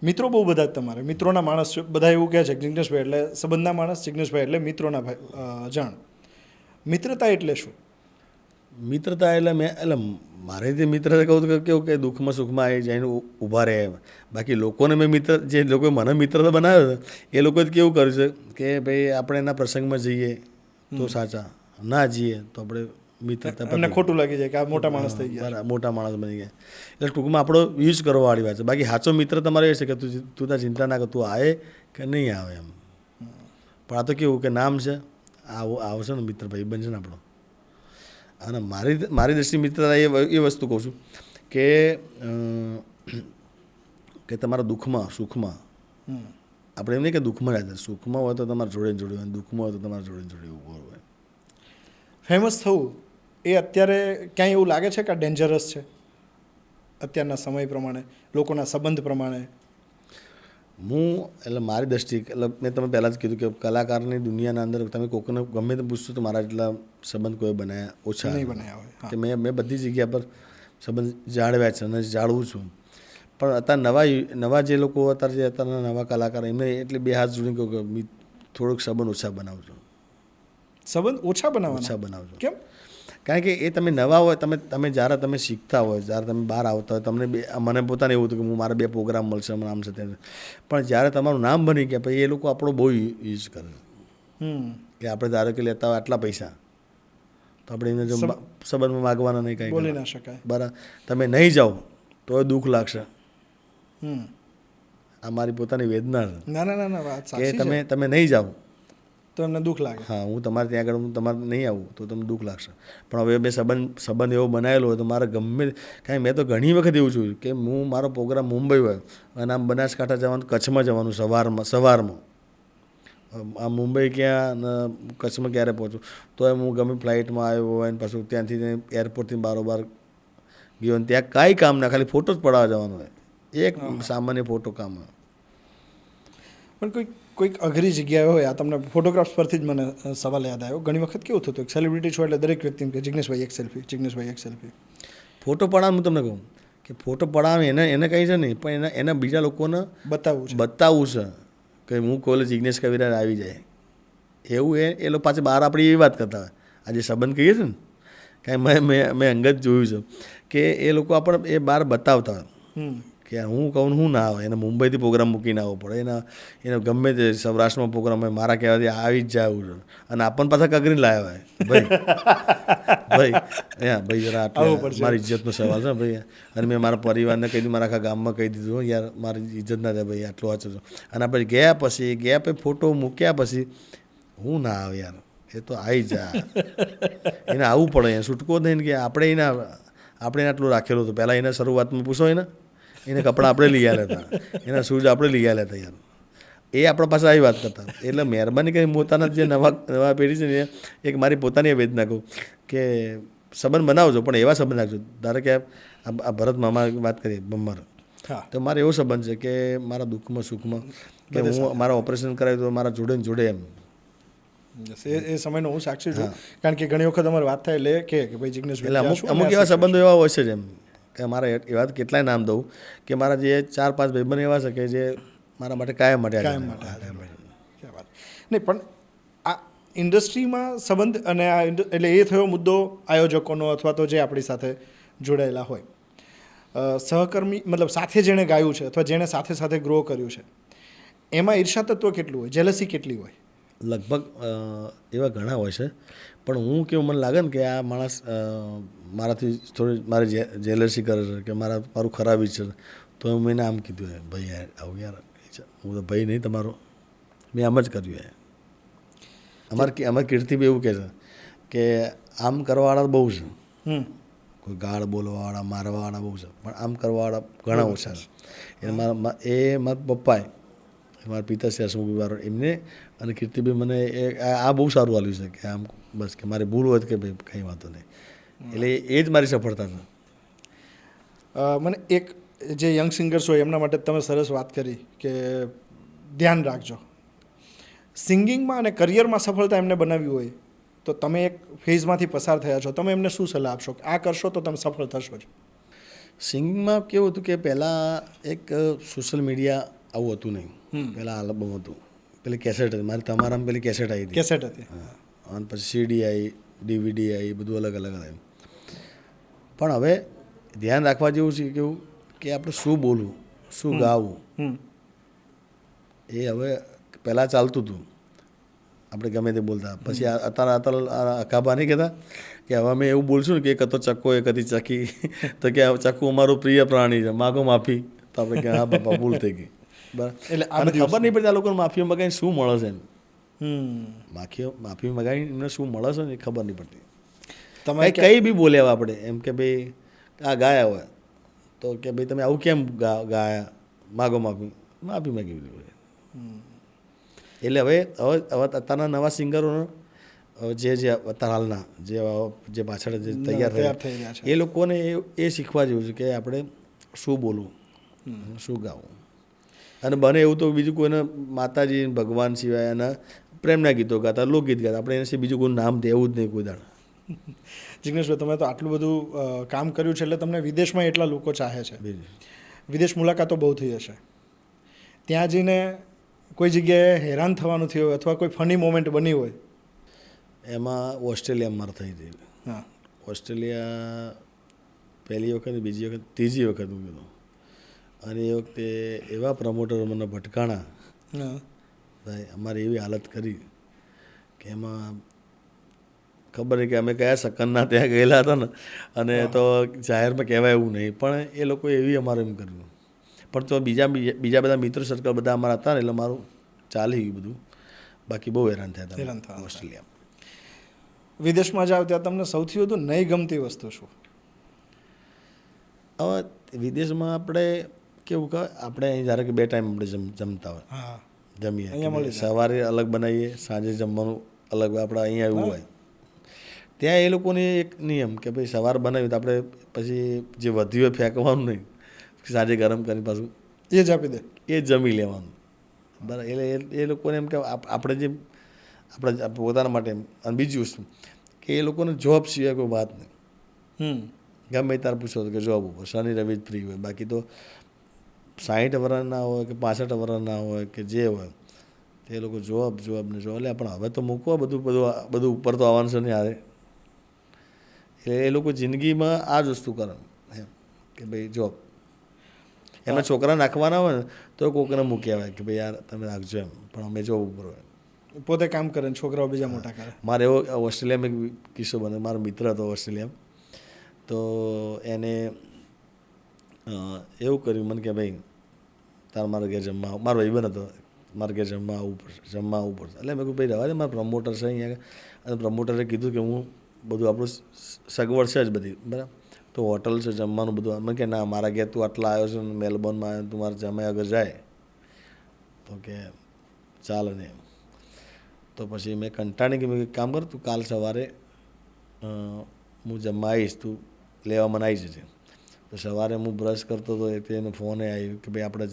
મિત્રો બહુ બધા જ તમારે મિત્રોના માણસ છે. બધા એવું કહે છે કે જિગ્નેશભાઈ એટલે સંબંધના માણસ, જિગ્નેશભાઈ એટલે મિત્રોના જાણ. મિત્રતા એટલે શું? મિત્રતા એટલે મારે જે મિત્ર કહું તો કેવું કે દુઃખમાં સુખમાં એ જઈને ઊભા રહે. બાકી લોકોને મેં મિત્ર, જે લોકોએ મને મિત્ર બનાવ્યો છે એ લોકોએ કેવું કર્યું છે કે ભાઈ આપણે એના પ્રસંગમાં જઈએ તો સાચા, ના જઈએ તો આપણે મિત્રતા એમને ખોટું લાગી જાય કે આ મોટા માણસ થઈ ગયા. બરાબર, મોટા માણસ બની ગયા. એટલે ટૂંકમાં આપણો યુઝ કરવાવાળી વાત છે. બાકી સાચો મિત્ર તમારો એ છે કે તું તાર ચિંતા ના કર, તું આવે કે નહીં આવે એમ. પણ આ તો કેવું કે નામ છે, આવશે ને મિત્ર, ભાઈબંધ છે ને આપણો. અને મારી દ્રષ્ટિ મિત્રતા એ વસ્તુ કહું છું કે તમારા દુઃખમાં, સુખમાં, આપણે એમ નહીં કે દુઃખમાં રહે, સુખમાં હોય તો તમારે જોડે જોડે હોય, દુઃખમાં હોય તો તમારે જોડે જોડે ઊભો હોય. ફેમસ થવું એ અત્યારે ક્યાંય એવું લાગે છે કે ડેન્જરસ છે અત્યારના સમય પ્રમાણે, લોકોના સંબંધ પ્રમાણે? એટલે મારી દ્રષ્ટિ, એટલે મેં તમે પહેલાં જ કીધું કે કલાકારની દુનિયાના અંદર તમે કોઈને ગમે તે પૂછશો તો મારા જેટલા સંબંધ કોઈ બનાવ્યા ઓછા નહીં બનાવ્યા હોય. કે મેં બધી જગ્યા પર સંબંધ જાળવ્યા છે અને જાળવું છું. પણ અત્યારે નવા જે લોકો અત્યારના નવા કલાકાર, એમને એટલે બે હાથ જોડીને કહું કે થોડુંક સંબંધ ઓછા બનાવજો. સંબંધ ઓછા ઓછા બનાવવાના? બનાવજો. કેમ? કારણ કે એ તમે નવા હોય, તમે જ્યારે તમે શીખતા હોય, જ્યારે તમે બહાર આવતા હોય, તમને મને પોતાને એવું હતું કે હું મારા 2 પ્રોગ્રામ મળશે, મને આમ છે તેમ. પણ જ્યારે તમારું નામ બની ગયા પછી એ લોકો આપણો બહુ યુઝ કરે કે આપણે ધારો કે લેતા હોય આટલા પૈસા તો આપણે એને જો સંબંધમાં માગવાના નહીં, કંઈ બોલી ના શકાય. બરાબર. તમે નહીં જાઓ તો દુઃખ લાગશે. હમ. આ મારી પોતાની વેદના છે ના ના ના ના, વાત કે સાચી છે. તમે નહીં જાઓ તો એમને દુઃખ લાગે. હા, હું તમારે ત્યાં આગળ હું તમારે નહીં આવું તો તમને દુઃખ લાગશે. પણ હવે મેં સંબંધ એવો બનાવેલો હોય તો મારે ગમે કાંઈ, મેં તો ઘણી વખત એવું જોયું કે હું મારો પ્રોગ્રામ મુંબઈ હોય અને આમ બનાસકાંઠા જવાનું, કચ્છમાં જવાનું સવારમાં આ મુંબઈ ક્યાં ને કચ્છમાં ક્યારે પહોંચું તો હું ગમે ફ્લાઇટમાં આવ્યો હોય અને પાછું ત્યાંથી એરપોર્ટથી બારોબાર ગયો ને ત્યાં કાંઈ કામ ના, ખાલી ફોટો જ પડાવવા જવાનું હોય, એક સામાન્ય ફોટો કામ હોય. પણ કોઈક અઘરી જગ્યાએ હોય, આ તમને ફોટોગ્રાફ્સ પરથી જ મને સવાલ યાદ આવ્યો. ઘણી વખત કેવું થતું કે સેલિબ્રિટી છો એટલે દરેક વ્યક્તિ એમ કે જિગ્નેશભાઈ એક સેલ્ફી, જિગ્નેશભાઈ એક સેલ્ફી. ફોટો પડાવ, હું તમને કહું કે ફોટો પડાવે એને કંઈ છે નહીં, પણ એના બીજા લોકોને બતાવવું છે. બતાવવું છે કે હું કોલેજ જિગ્નેશ કવિરાજ આવી જાય એવું. એ લોકો પાછળ બહાર આપણી એવી વાત કરતા હોય. આજે સંબંધ કહીએ છીએ ને, કાંઈ મેં અંગત જોયું છે કે એ લોકો આપણે એ બહાર બતાવતા હોય કે હું કહું હું ના આવે, એને મુંબઈથી પ્રોગ્રામ મૂકીને આવવો પડે, એને ગમે તે સૌરાષ્ટ્રમાં પ્રોગ્રામ હોય મારા કહેવાથી આવી જ જાય એવું છે. અને આપણને પાછા કગરીને લાવ્યા હોય ભાઈ જરા આટલું મારી ઇજ્જતનો સવાલ છે ભાઈ. અને મેં મારા પરિવારને કહી દીધું, મારા આખા ગામમાં કહી દીધું યાર મારી ઇજ્જત ના થાય ભાઈ, આટલું વાંચો છો. અને આપણે ગયા પછી ફોટો મૂક્યા પછી હું ના આવે યાર, એ તો આવી જાય, એને આવવું પડે, અહીંયા છૂટકો જ નહીં કે આપણે આટલું રાખેલું હતું. પહેલાં એને શરૂઆતમાં પૂછો એને કપડાં આપણે લઈ આવ્યા હતા, એના શૂઝ આપણે લઈ આવ્યા હતા યાર. એ આપણા પાસે આવી વાત કરતા. એટલે મહેરબાની કરી પોતાના જે નવા પેઢી છે ને, એક મારી પોતાની વેદના કહું કે સંબંધ બનાવજો પણ એવા સંબંધ રાખજો. ધારો કે આ ભરત મામા વાત કરીએ બમ્મર, તો મારે એવો સંબંધ છે કે મારા દુઃખમાં સુખમાં કે હું મારા ઓપરેશન કરાવ્યું તો મારા જોડે ને જોડે એમ Yes, એ સમયનો હું સાક્ષી છું કારણ કે ઘણી વખત અમારી વાત થાય એટલે કે ભાઈ જિગ્નેશ એટલે અમુક એવા સંબંધો એવા હોય છે જેમ કે મારા એવા કેટલાય નામ દઉં કે મારા જે 4-5 ભાઈબંધ એવા છે કે જે મારા માટે કાયમ માટે કાયમ માટે હાજર હોય. ક્યાં વાત. નહીં પણ આ ઇન્ડસ્ટ્રીમાં સંબંધ અને આ એટલે એ થયો મુદ્દો આયોજકોનો અથવા તો જે આપણી સાથે જોડાયેલા હોય સહકર્મી મતલબ સાથે જેણે ગાયું છે અથવા જેણે સાથે સાથે ગ્રો કર્યું છે એમાં ઈર્ષા તત્વ કેટલું હોય, જેલસી કેટલી હોય? લગભગ એવા ઘણા હોય છે પણ હું કેવું મને લાગે ને કે આ માણસ મારાથી થોડી મારી જેલસી કરે છે કે મારું ખરાબી છે તો મેં એને આમ કીધું હે ભાઈ યાર આવું યાર હું તો ભાઈ નહીં તમારો મેં આમ જ કર્યું હે. અમારે કીર્તિ બી એવું કહે છે કે આમ કરવાવાળા બહુ છે, કોઈ ગાળ બોલવાવાળા મારવાવાળા બહુ છે પણ આમ કરવાવાળા ઘણા ઓછા છે. મારા પપ્પાએ મારા પિતાશ્રી હસમુખ વાળો એમને અને કીર્તિભાઈ મને આ બહુ સારું હાલ્યું છે કે આમ બસ કે મારે ભૂલ હોય કે ભાઈ કંઈ વાંધો નહીં, એટલે એ જ મારી સફળતા છે. મને એક જે યંગ સિંગર્સ હોય એમના માટે તમે સરસ વાત કરી કે ધ્યાન રાખજો. સિંગિંગમાં અને કરિયરમાં સફળતા એમને બનાવવી હોય તો તમે એક ફેઝમાંથી પસાર થયા છો, તમે એમને શું સલાહ આપશો કે આ કરશો તો તમે સફળ થશો જ? સિંગિંગમાં કેવું હતું કે પહેલાં એક સોશિયલ મીડિયા આવું હતું નહીં. પહેલાં આલ્બમ હતું, પેલી કેસેટ હતી, મારી તમારામાં પેલી કેસેટ આવી હતી, કેસેટ હતી. હા, અને પછી સીડી આવી, DVD આવી, બધું અલગ અલગ આવ્યું. પણ હવે ધ્યાન રાખવા જેવું છે કેવું કે આપણે શું બોલવું, શું ગાવું, એ હવે પહેલાં ચાલતું હતું આપણે ગમે તે બોલતા. પછી અત્યારે અકાબા નહીં કહેતા કે હવે અમે એવું બોલશું ને કે એક હતો ચક્કો એક હતી ચક્કી તો કે ચક્કુ અમારું પ્રિય પ્રાણી છે, માગો માફી, તો આપણે કે હા બાપા ભૂલ થઈ ગઈ. બરાબર. એટલે અને ખબર નહીં પડતી આ લોકોને માફીઓ મગાવીને શું મળે છે એમ. માફી મગાવીને એમને શું મળે છે ને એ ખબર નહીં પડતી. તમે કંઈ બી બોલ્યા આપણે એમ કે ભાઈ આ ગાયા હોય તો કે ભાઈ તમે આવું કેમ ગાયા, માગો માફી, માફી માગી દીધી. એટલે હવે અત્યારના નવા સિંગરોનો જે અત્યારે હાલના જે પાછળ જે તૈયાર થયા છે એ લોકોને એ શીખવા જેવું છે કે આપણે શું બોલવું, શું ગાવું. અને બને એવું તો બીજું કોઈને માતાજી ભગવાન સિવાય એના પ્રેમના ગીતો ગાતા, લોકગીત ગાતા, આપણે એને બીજું કોઈ નામ દેવું જ નહીં કોઈ દાડો. જિગ્નેશભાઈ, તમે તો આટલું બધું કામ કર્યું છે એટલે તમને વિદેશમાં એટલા લોકો ચાહે છે, વિદેશ મુલાકાતો બહુ થઈ હશે, ત્યાં જઈને કોઈ જગ્યાએ હેરાન થવાનું થયું હોય અથવા કોઈ ફની મોમેન્ટ બની હોય? એમાં ઓસ્ટ્રેલિયા મારે થઈ હતી. હા, ઓસ્ટ્રેલિયા પહેલી વખત, બીજી વખત, ત્રીજી વખત હું ગયો. અને એ વખતે એવા પ્રમોટરો મને ભટકાણા ભાઈ, અમારી એવી હાલત કરી કે એમાં ખબર નહીં કે અમે કયા સકનના ત્યાં ગયેલા હતા ને, અને તો જાહેરમાં કહેવાય એવું નહીં, પણ એ લોકો એવી અમારે એમ કર્યું. પણ તો બીજા બધા મિત્રો સર્કલ બધા અમારા હતા ને એટલે મારું ચાલી ગયું બધું, બાકી બહુ હેરાન થયા હતા ઓસ્ટ્રેલિયા. વિદેશમાં જાઓ ત્યાં તમને સૌથી વધુ નહીં ગમતી વસ્તુ શું? હવે વિદેશમાં આપણે કેવું કે આપણે અહીં ધારો કે 2 ટાઈમ આપણે જમતા હોય, જમીએ, સવારે અલગ બનાવીએ, સાંજે જમવાનું અલગ. આપણે અહીંયા એવું હોય, ત્યાં એ લોકોને એક નિયમ કે ભાઈ સવાર બનાવ્યું તો આપણે પછી જે વધ્યું હોય ફેંકવાનું નહીં, સાંજે ગરમ કરીને પાછું એ જ આપી દે, એ જ જમી લેવાનું. બરાબર. એટલે એ લોકોને એમ કે આપણે જે આપણે પોતાના માટે. અને બીજી વસ્તુ કે એ લોકોને જોબ સિવાય કોઈ વાત નહીં. ગમે તાર પૂછો કે જોબ ઉપર શનિ રવિ જ ફ્રી હોય, બાકી તો 60 વર્ષના હોય કે 65 વર્ષના હોય કે જે હોય તે લોકો જોબ ને જોબ. એટલે પણ હવે તો મૂકો બધું ઉપર તો આવવાનું છે ને યારે. એટલે એ લોકો જિંદગીમાં આ જ વસ્તુ કરે એમ કે ભાઈ જોબ. એમાં છોકરા નાખવાના હોય ને તો કોકને મૂકી આવે કે ભાઈ યાર તમે રાખજો એમ, પણ અમે જોબ ઉપર હોય, પોતે કામ કરે ને છોકરાઓ બીજા મોટા કરે. મારે એવો ઓસ્ટ્રેલિયામાં એક કિસ્સો બને. મારો મિત્ર હતો ઓસ્ટ્રેલિયામાં, તો એને એવું કર્યું મને કે ભાઈ તારે મારા ઘેર જમવા, મારો ભાઈબંધ હતો, મારા ઘેર જમવા આવવું પડશે. એટલે મેં કહ્યું ભાઈ રહેવા દે, મારા પ્રમોટર છે અહીંયા. અને પ્રમોટરે કીધું કે હું બધું આપણું સગવડ છે જ બધી, બરાબર, તો હોટલ છે, જમવાનું બધું. મને કે ના, મારા ઘેર તું આટલા આવ્યો છે ને મેલબોર્નમાં આવ્યો, તું મારે જમાઈ અગર જાય તો કે ચાલે ને એમ. તો પછી મેં કંટાળી કે મેં કામ કર, તું કાલ સવારે હું જમવા આવીશ, તું લેવા મને આવી જજે. તો સવારે હું બ્રશ કરતો હતો એને ફોને આવ્યું કે ભાઈ આપણે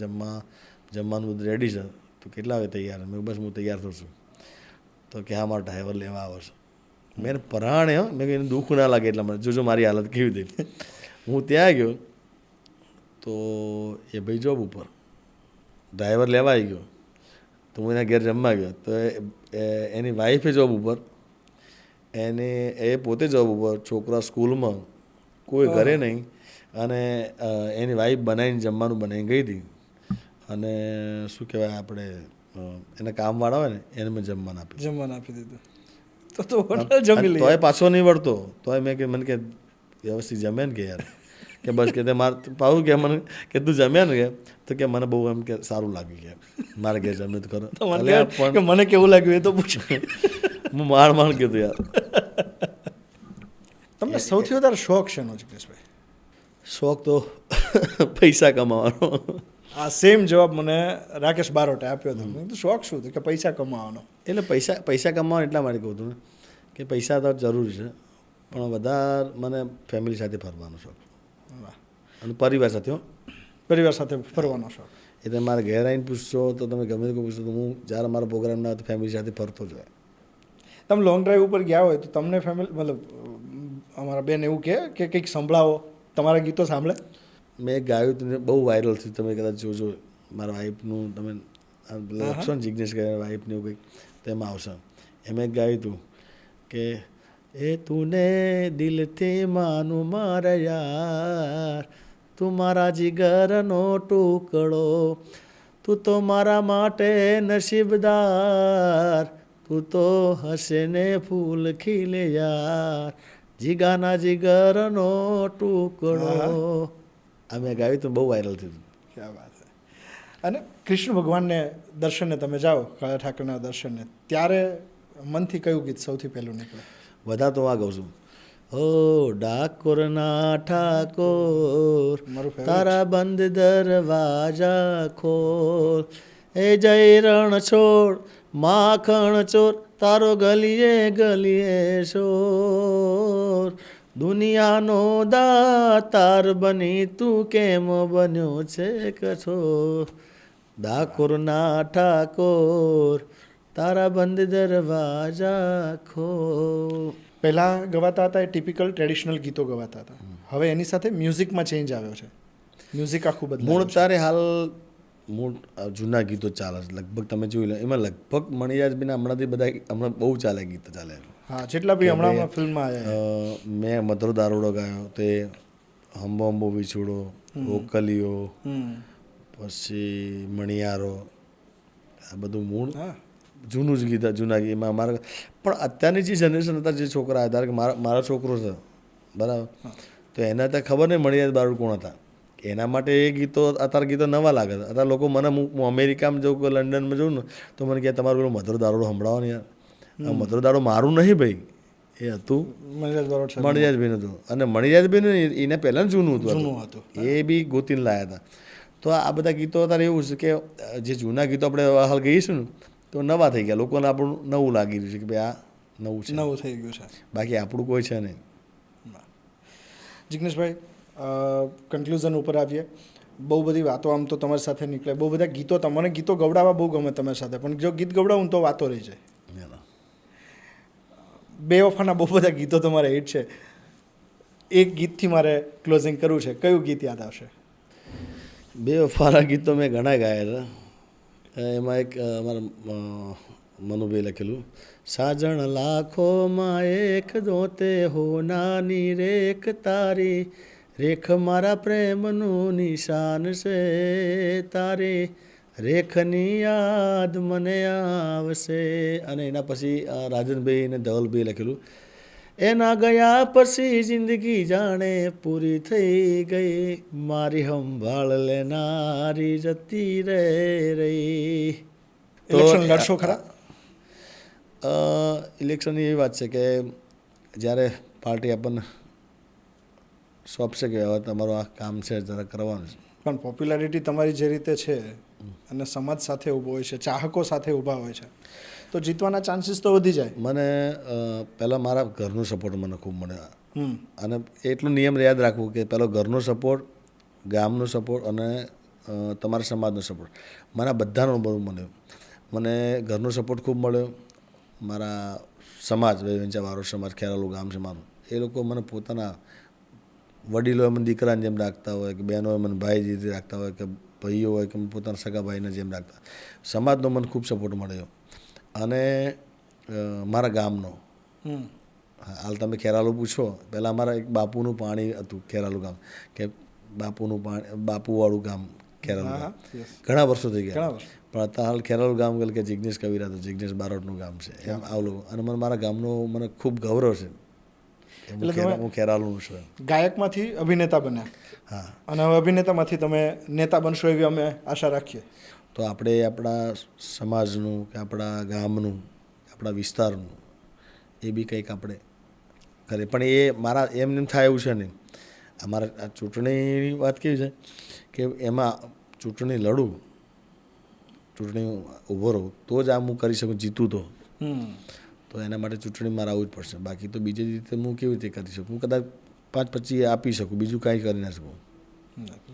જમવાનું બધું રેડી છે, તો કેટલા વાગે તૈયાર? મેં બસ હું તૈયાર થઉં છું. તો કે હા મારો ડ્રાઈવર લેવા આવે છે. મેં એને પરાણે મેં કીધું એને દુઃખ ના લાગે એટલા માટે જોજો મારી હાલત કેવી થઈ. હું ત્યાં ગયો તો એ ભાઈ જોબ ઉપર, ડ્રાઈવર લેવા આવી ગયો તો હું એના ઘેર જમવા ગયો તો એની વાઈફે જોબ ઉપર, એ પોતે જોબ ઉપર, છોકરા સ્કૂલમાં, કોઈ ઘરે નહીં, અને એની વાઈફ બનાવીને જમવાનું બનાવીને ગઈ હતી. અને શું કહેવાય આપણે એના કામવાળા હોય ને એને મેં જમવાનું આપી દીધું. તો હોટલ જમી લે. તોય પાછો નહીં વળતો, તોય મેં કે મને કે વ્યવસ્થિત જમે ને કે યાર કે બસ કે મારે પાછું કે મને કે તું જમ્યા ને તો કે મને બહુ એમ કે સારું લાગ્યું કે મારે ઘેર જમે તો ખરો. મને કેવું લાગ્યું એ તો પૂછો. હું માણ કીધું યાર. તમને સૌથી વધારે શોખ શેનો જિગ્નેશભાઈ? શોખ તો પૈસા કમાવાનો. આ સેમ જવાબ મને રાકેશ બારોટે આપ્યો હતો. મેં કીધું શોખ શું? તો કે પૈસા કમાવાનો. એટલે પૈસા કમાવાનો એટલા માટે કહું છું કે પૈસા તો જરૂરી છે, પણ વધારે મને ફેમિલી સાથે ફરવાનો શોખ. અને પરિવાર સાથે ફરવાનો શોખ. એટલે મારે ઘેર આવીને પૂછશો તો તમે ગમે તે પૂછશો તો હું જ્યારે મારા પ્રોગ્રામ ના હોય તો ફેમિલી સાથે ફરતો જ હોય. તમે લોંગ ડ્રાઈવ ઉપર ગયા હોય તો તમને ફેમિલી મતલબ અમારા બેન એવું કહે કે કંઈક સંભળાવો, તમારા ગીતો સાંભળે? મેં એક ગાયું હતું બહુ વાયરલ થયું, તમે કદાચ જોજો. મારા વાઈફનું તમે લખશો ને જિગ્નેશ ગયા વાઈફને એવું કંઈક તેમાં આવશે. એમાં એક ગાયું હતું કે એ તુને દિલથી માનું મારા યાર, તું મારા જીગરનો ટુકડો, તું તો મારા માટે નસીબદાર, તું તો હસે ને ફૂલ ખીલે યાર, જીગાના જીગરનો ટુકડો. આ મેં ગાયું તો બહુ વાયરલ થયું. ક્યાં વાત છે. અને કૃષ્ણ ભગવાનને દર્શને તમે જાઓ, કાળા ઠાકરના દર્શને, ત્યારે મનથી કયું ગીત સૌથી પહેલું નીકળે? બધા તો આ ગાઉં છું. ઓ ડાકોરના ઠાકોર તારા બંધ દરવાજા ખોલ, એ જય રણ છોડ માખણ ચોર, તારો ગલીએ ગલીએ શોર, દુનિયાનો દાતાર બની તું કેમ બન્યો છે કઠોર, ડાકોરના ઠાકોર તારા બંધ દરવાજા ખોલ. પહેલાં ગવાતા હતા એ ટિપિકલ ટ્રેડિશનલ ગીતો ગવાતા હતા. હવે એની સાથે મ્યુઝિકમાં ચેન્જ આવ્યો છે. મ્યુઝિક આખું બદલાયું. મૂળ તારે હાલ મૂળ જૂના ગીતો ચાલે છે લગભગ. તમે જોઈ લો એમાં લગભગ મણિરાજ બીના હમણાંથી બધા હમણાં બહુ ચાલે ગીતો ચાલે. હા, જેટલા બી હમણાં ફિલ્મમાં આવ્યા. મેં મધુર દારૂડો ગાયો, તે હંબો હંબો વિછુડો, ઓકલીઓ, પછી મણિયારો, આ બધું મૂળ જૂનું જ ગીત. જૂના ગીતમાં અમારા પણ અત્યારની જે જનરેશન હતા, જે છોકરા હતા, કે મારો છોકરો છે બરાબર, તો એને અત્યારે ખબર નહીં મણિયાર દારૂડ કોણ હતા. એના માટે એ ગીતો અત્યારે ગીતો નવા લાગે છે. અત્યારે લોકો મને હું અમેરિકામાં જાઉં કે લંડનમાં જાઉં ને તો મને કહે તમારું પેલું મધુર દારૂડો સંભળાવો ને યાર. મધુર દારૂ મારું નહીં ભાઈ, એ હતું મણિરાજભાઈ હતું. અને મણિરાજભાઈ એને પહેલાં જૂનું હતું, એ બી ગોતીને લાયા હતા. તો આ બધા ગીતો અત્યારે એવું છે કે જે જૂના ગીતો આપણે હાલ ગઈશું ને તો નવા થઈ ગયા, લોકોને આપણું નવું લાગી રહ્યું છે કે ભાઈ આ નવું છે, નવું થઈ ગયું છે. બાકી આપણું કોઈ છે નહીં. જિગ્નેશભાઈ, કન્ક્લુઝન ઉપર આવીએ. બહુ બધી વાતો આમ તો તમારી સાથે નીકળે, બહુ બધા ગીતો, તમને ગીતો ગવડાવવા બહુ ગમે તમારી સાથે, પણ જો ગીત ગવડાવું તો વાતો રહી જાય. બેવફાના બહુ બધા ગીતો તમારે હિટ છે. એક ગીતથી મારે ક્લોઝિંગ કરવું છે, કયું ગીત યાદ આવશે? બેવફાના ગીત તો મેં ઘણા ગાયા છે. એમાં એક અમારા મનુભાઈ લખેલું, સાજણ લાખોમાં એક દોતે હો નાની રેખ તારી, રેખ મારા પ્રેમનું નિશાન છે તારી, રેખની યાદ મને આવશે. અને એના પછી રાજનભાઈ અને ધવલભાઈ લખેલું, એના ગયા પછી જિંદગી જાણે પૂરી થઈ ગઈ, મારી સંભાળ લેનારી જતી રહી. ઇલેક્શન લડશો ખરા? ઇલેક્શનની એવી વાત છે કે જ્યારે પાર્ટી આપણને સોંપશે કે હવે તમારું આ કામ છે જરા કરવાનું છે. પણ પોપ્યુલારિટી તમારી જે રીતે છે અને સમાજ સાથે ઊભો હોય છે, ચાહકો સાથે ઊભા હોય છે, તો જીતવાના ચાન્સીસ તો વધી જાય. મને પહેલાં મારા ઘરનો સપોર્ટ મને ખૂબ મળ્યો. અને એટલું નિયમ યાદ રાખવું કે પહેલો ઘરનો સપોર્ટ, ગામનો સપોર્ટ અને તમારા સમાજનો સપોર્ટ, મને બધાનો બહુ મળ્યો. મને ઘરનો સપોર્ટ ખૂબ મળ્યો, મારા સમાજ વેંચાવાળો સમાજ ખેરાલુ ગામ છે મારું, એ લોકો મને પોતાના વડીલો મને દીકરાને જેમ રાખતા હોય કે બહેનો મને ભાઈ જેવી રાખતા હોય કે ભાઈઓ હોય કે પોતાના સગા ભાઈને જેમ રાખતા, સમાજનો મને ખૂબ સપોર્ટ મળ્યો. અને મારા ગામનો, હાલ તમે ખેરાલુ પૂછો, પહેલાં અમારા એક બાપુનું પાણી હતું ખેરાલુ ગામ, કે બાપુનું પાણી, બાપુવાળું ગામ ખેરાલુ ગામ, ઘણા વર્ષો થઈ ગયા. પણ અત્યારે હાલ ખેરાલુ ગામ ગયેલ કે જિજ્ઞેશ કવિરા તો જિજ્ઞેશ બારોટનું ગામ છે, એમ આવું. અને મને મારા ગામનો મને ખૂબ ગૌરવ છે, હું ખેરાલુનું છું. ગાયકમાંથી અભિનેતા બન્યા, હા, અને હવે અભિનેતામાંથી તમે નેતા બનશો એવી અમે આશા રાખીએ. તો આપણે આપણા સમાજનું કે આપણા ગામનું, આપણા વિસ્તારનું એ બી કંઈક આપણે કરીએ. પણ એ મારા એમ થાય એવું છે નહીં. અમારા આ ચૂંટણીની વાત કેવી છે કે એમાં ચૂંટણી લડું, ચૂંટણી ઊભો રહું તો જ આ હું કરી શકું, જીતું તો એના માટે ચૂંટણી મારે આવવું જ પડશે. બાકી તો બીજી રીતે હું કેવી રીતે કરી શકું? હું કદાચ 5-25 આપી શકું, બીજું કાંઈ કરી ના શકું.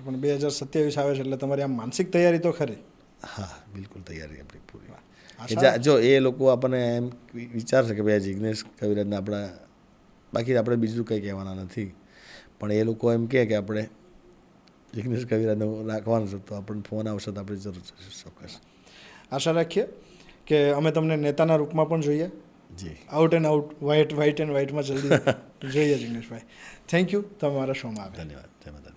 પણ 2027 આવે છે એટલે તમારી આમ માનસિક તૈયારી તો ખરી? હા, બિલકુલ તૈયારી આપણી પૂરી. જો એ લોકો આપણને એમ વિચારશે કે ભાઈ જિજ્ઞેશ કવિરાજને આપણા, બાકી આપણે બીજું કંઈ કહેવાના નથી, પણ એ લોકો એમ કહે કે આપણે જિજ્ઞેશ કવિરાજને રાખવાનું છે તો આપણને ફોન આવશે તો આપણે જરૂર ચોક્કસ આશા રાખીએ કે અમે તમને નેતાના રૂપમાં પણ જોઈએ. જી, out and out, white and વ્હાઇટમાં જલ્દી જોઈએ જિગ્નેશભાઈ. થેન્ક યુ, તમે મારા શોમાં આવ્યા. ધન્યવાદ. જય માતા.